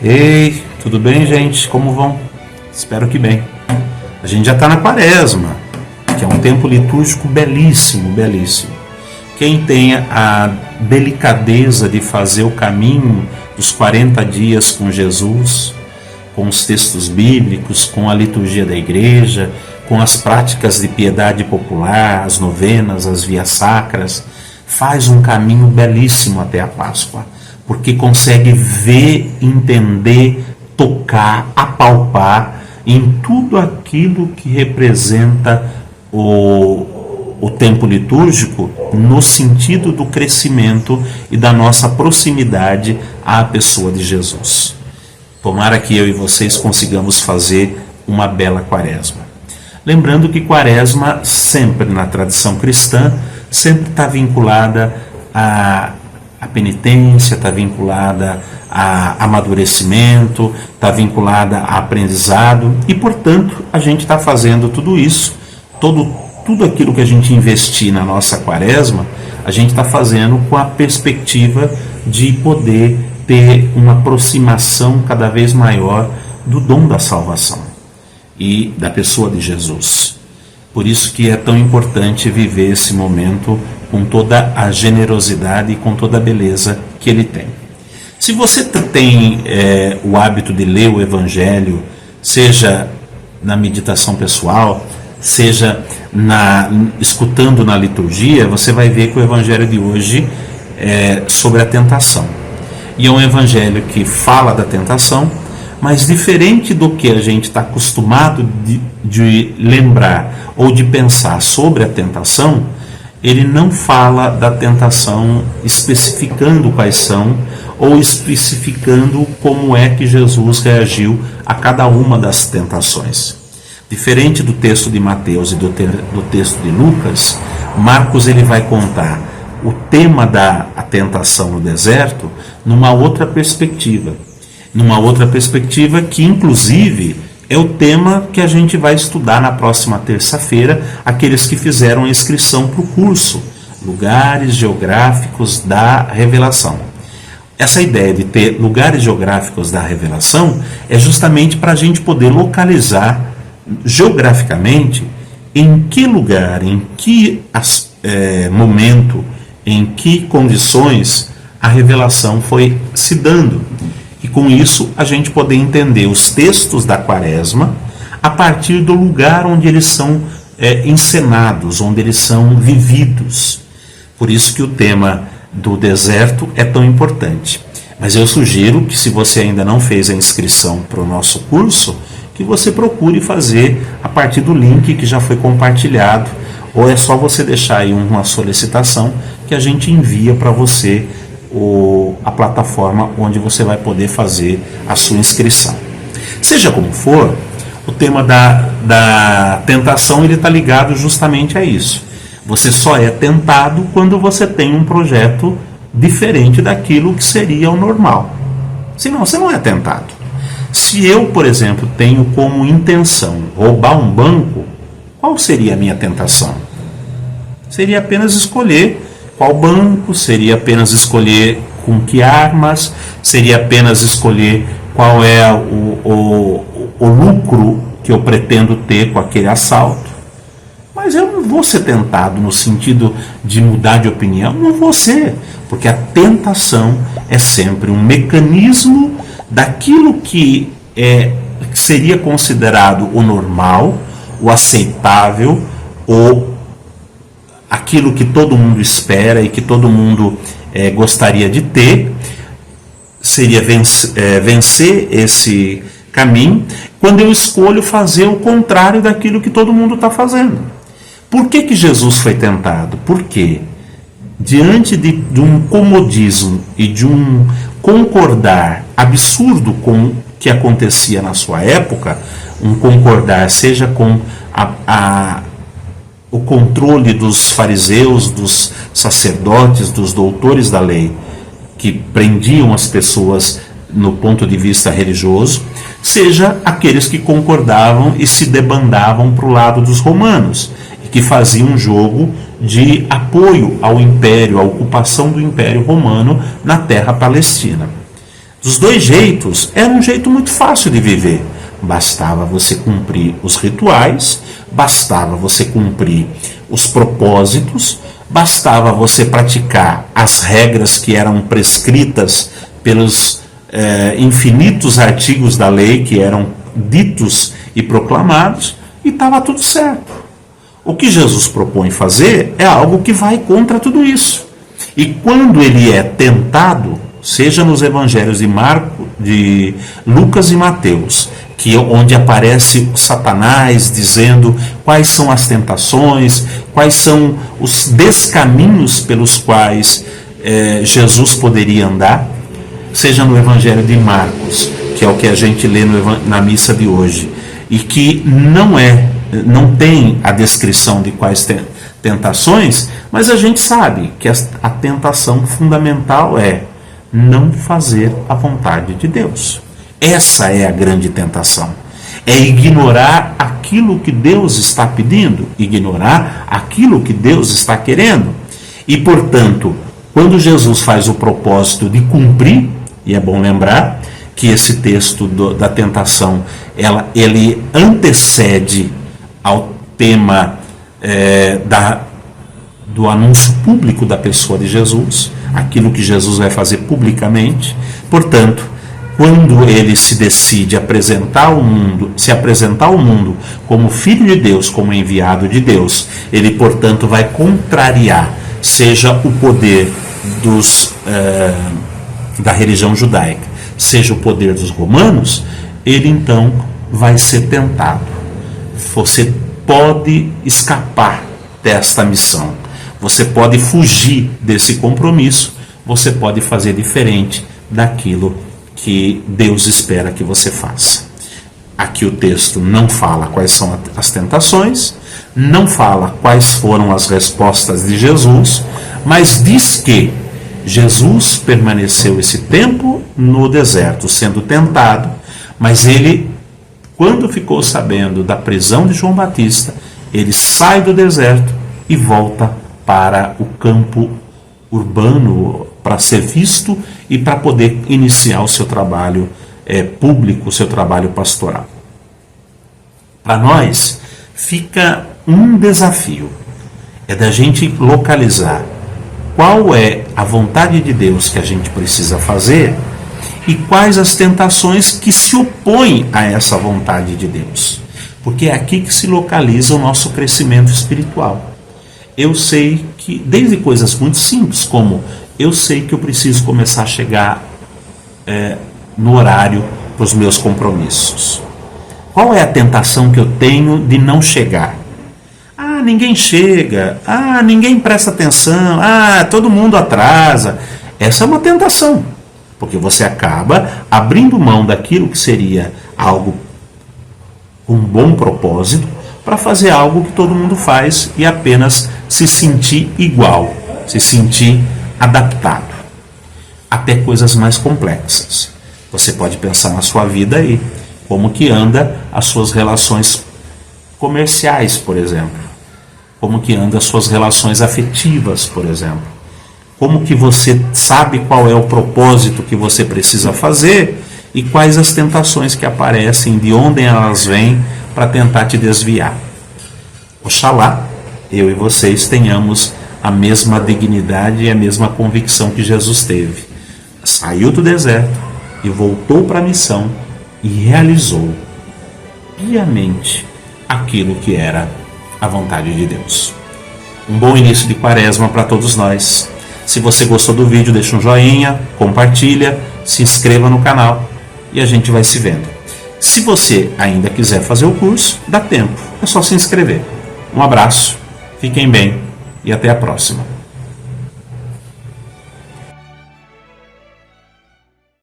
Ei, tudo bem, gente? Como vão? Espero que bem. A gente já está na Quaresma, que é um tempo litúrgico belíssimo, belíssimo. Quem tenha a delicadeza de fazer o caminho dos 40 dias com Jesus, com os textos bíblicos, com a liturgia da igreja, com as práticas de piedade popular, as novenas, as vias sacras, faz um caminho belíssimo até a Páscoa, porque consegue ver, entender, tocar, apalpar em tudo aquilo que representa o tempo litúrgico no sentido do crescimento e da nossa proximidade à pessoa de Jesus. Tomara que eu e vocês consigamos fazer uma bela Quaresma. Lembrando que Quaresma, sempre na tradição cristã, sempre está vinculada à penitência, está vinculada a amadurecimento, está vinculada a aprendizado e, portanto, a gente está fazendo tudo isso, tudo aquilo que a gente investir na nossa Quaresma, a gente está fazendo com a perspectiva de poder ter uma aproximação cada vez maior do dom da salvação e da pessoa de Jesus. Por isso que é tão importante viver esse momento com toda a generosidade e com toda a beleza que ele tem. Se você tem o hábito de ler o Evangelho, seja na meditação pessoal, seja escutando na liturgia, você vai ver que o Evangelho de hoje é sobre a tentação. E é um Evangelho que fala da tentação, mas diferente do que a gente está acostumado de lembrar ou de pensar sobre a tentação, ele não fala da tentação especificando quais são ou especificando como é que Jesus reagiu a cada uma das tentações. Diferente do texto de Mateus e do texto de Lucas, Marcos ele vai contar o tema da tentação no deserto numa outra perspectiva que inclusive é o tema que a gente vai estudar na próxima terça-feira, aqueles que fizeram a inscrição para o curso Lugares Geográficos da Revelação. Essa ideia de ter lugares geográficos da revelação é justamente para a gente poder localizar geograficamente em que lugar, em que momento, em que condições a revelação foi se dando. E com isso a gente poder entender os textos da Quaresma a partir do lugar onde eles são encenados, onde eles são vividos. Por isso que o tema do deserto é tão importante. Mas eu sugiro que, se você ainda não fez a inscrição para o nosso curso, que você procure fazer a partir do link que já foi compartilhado, ou é só você deixar aí uma solicitação que a gente envia para você a plataforma onde você vai poder fazer a sua inscrição. Seja como for, o tema da tentação ele está ligado justamente a isso. Você só é tentado quando você tem um projeto diferente daquilo que seria o normal. Senão você não é tentado. Se eu, por exemplo, tenho como intenção roubar um banco, qual seria a minha tentação? Seria apenas escolher qual banco, seria apenas escolher com que armas, seria apenas escolher qual é o lucro que eu pretendo ter com aquele assalto. Mas eu não vou ser tentado no sentido de mudar de opinião, não vou ser, porque a tentação é sempre um mecanismo daquilo que seria considerado o normal, o aceitável, ou aquilo que todo mundo espera e que todo mundo gostaria de ter, seria vencer esse caminho, quando eu escolho fazer o contrário daquilo que todo mundo está fazendo. Por que Jesus foi tentado? Porque diante de um comodismo e de um concordar absurdo com o que acontecia na sua época, um concordar seja com o controle dos fariseus, dos sacerdotes, dos doutores da lei, que prendiam as pessoas no ponto de vista religioso, seja aqueles que concordavam e se debandavam para o lado dos romanos, e que faziam um jogo de apoio ao império, à ocupação do Império Romano na terra palestina. Dos dois jeitos, era um jeito muito fácil de viver. Bastava você cumprir os rituais, bastava você cumprir os propósitos, bastava você praticar as regras que eram prescritas pelos infinitos artigos da lei que eram ditos e proclamados, e estava tudo certo. O que Jesus propõe fazer é algo que vai contra tudo isso. E quando ele é tentado, seja nos evangelhos de Lucas e Mateus, onde aparece Satanás dizendo quais são as tentações, quais são os descaminhos pelos quais Jesus poderia andar, seja no evangelho de Marcos, que é o que a gente lê na missa de hoje, e que não tem a descrição de quais tentações, mas a gente sabe que a tentação fundamental é não fazer a vontade de Deus. Essa é a grande tentação. É ignorar aquilo que Deus está pedindo, ignorar aquilo que Deus está querendo. E, portanto, quando Jesus faz o propósito de cumprir, e é bom lembrar que esse texto da tentação, ele antecede ao tema do anúncio público da pessoa de Jesus, aquilo que Jesus vai fazer publicamente. Portanto, quando ele se decide se apresentar ao mundo como Filho de Deus, como enviado de Deus, ele, portanto, vai contrariar, seja o poder da religião judaica, seja o poder dos romanos, ele então vai ser tentado. Você pode escapar desta missão, você pode fugir desse compromisso, você pode fazer diferente daquilo que Deus espera que você faça. Aqui o texto não fala quais são as tentações, não fala quais foram as respostas de Jesus, mas diz que Jesus permaneceu esse tempo no deserto sendo tentado, mas ele, quando ficou sabendo da prisão de João Batista, ele sai do deserto e volta para o campo urbano para ser visto e para poder iniciar o seu trabalho público, o seu trabalho pastoral. Para nós fica um desafio, é da gente localizar qual é a vontade de Deus que a gente precisa fazer e quais as tentações que se opõem a essa vontade de Deus. Porque é aqui que se localiza o nosso crescimento espiritual. Eu sei que, desde coisas muito simples, como eu sei que eu preciso começar a chegar no horário para os meus compromissos. Qual é a tentação que eu tenho de não chegar? Ninguém chega, ninguém presta atenção, todo mundo atrasa. Essa é uma tentação, porque você acaba abrindo mão daquilo que seria algo com um bom propósito para fazer algo que todo mundo faz e apenas se sentir igual, se sentir adaptado. Até coisas mais complexas. Você pode pensar na sua vida aí, como que anda as suas relações comerciais, por exemplo. Como que anda as suas relações afetivas, por exemplo. Como que você sabe qual é o propósito que você precisa fazer e quais as tentações que aparecem, de onde elas vêm para tentar te desviar. Oxalá eu e vocês tenhamos a mesma dignidade e a mesma convicção que Jesus teve. Saiu do deserto e voltou para a missão e realizou piamente aquilo que era a vontade de Deus. Um bom início de quaresma para todos nós. Se você gostou do vídeo, deixa um joinha, compartilha, se inscreva no canal e a gente vai se vendo. Se você ainda quiser fazer o curso, dá tempo, é só se inscrever. Um abraço, fiquem bem e até a próxima.